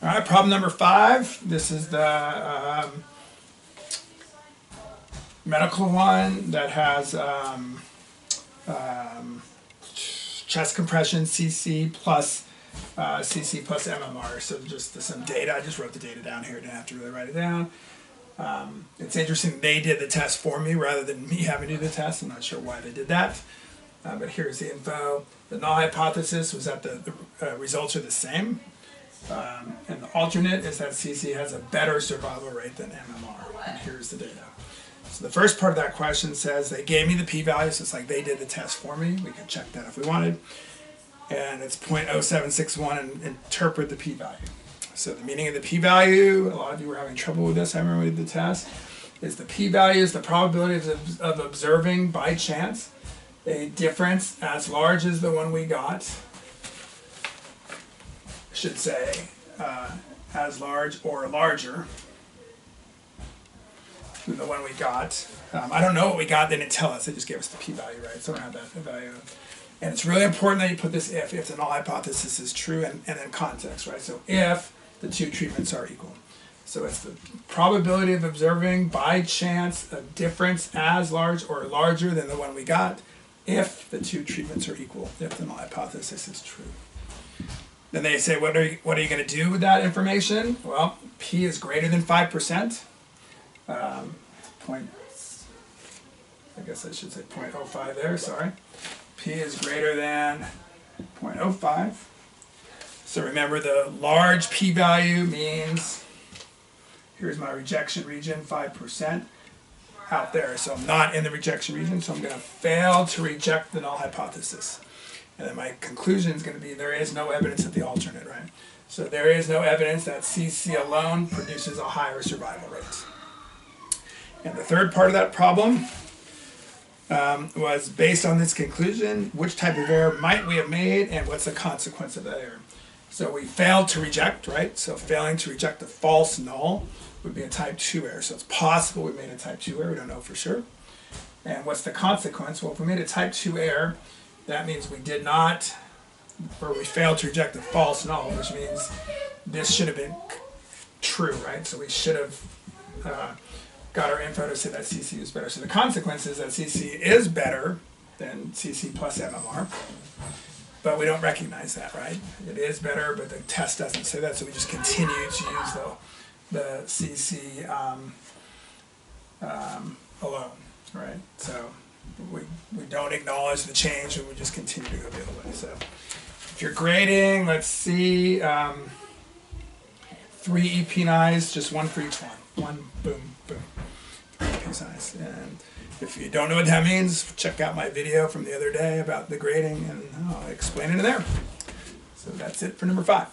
All right, problem number 5. This is the medical one that has chest compression, CC plus MMR. So just some data. I just wrote the data down here. Didn't have to really write it down. It's interesting they did the test for me rather than me having to do the test. I'm not sure why they did that. But here's the info. The null hypothesis was that the results are the same. And the alternate is that CC has a better survival rate than MMR. And here's the data. So the first part of that question says they gave me the p-value, so it's like they did the test for me. We could check that if we wanted. And it's 0.0761 and interpret the p-value. So the meaning of the p-value, a lot of you were having trouble with this, I remember we did the test, is the p-value is the probability of observing by chance a difference as large as the one we got. I should say as large or larger than the one we got. I don't know what we got, they didn't tell us, they just gave us the p-value, right? So I don't have that value. And it's really important that you put this if the null hypothesis is true, and then context, right? So if the two treatments are equal. So it's the probability of observing by chance a difference as large or larger than the one we got if the two treatments are equal, if the null hypothesis is true. Then they say, what are you going to do with that information? Well, p is greater than 5%. I guess I should say 0.05 there, sorry. P is greater than 0.05. So remember, the large p-value means, here's my rejection region, 5% out there. So I'm not in the rejection region, so I'm going to fail to reject the null hypothesis. And then my conclusion is going to be there is no evidence of the alternate, right? So there is no evidence that CC alone produces a higher survival rate. And the third part of that problem was based on this conclusion, which type of error might we have made and what's the consequence of that error? So we failed to reject, right? So failing to reject a false null would be a type 2 error. So it's possible we made a type 2 error, we don't know for sure. And what's the consequence? Well, if we made a type 2 error, that means we did not, or we failed to reject a false null, which means this should have been true, right? So we should have got our info to say that CC is better. So the consequence is that CC is better than CC plus MMR, but we don't recognize that, right? It is better, but the test doesn't say that, so we just continue to use the CC alone, right? So we don't acknowledge the change, and we just continue to go the other way. So if you're grading, let's see, 3 EP9s, just one for each one. One, boom, boom. Size. And if you don't know what that means, check out my video from the other day about the grading, and I'll explain it in there. So that's it for number 5.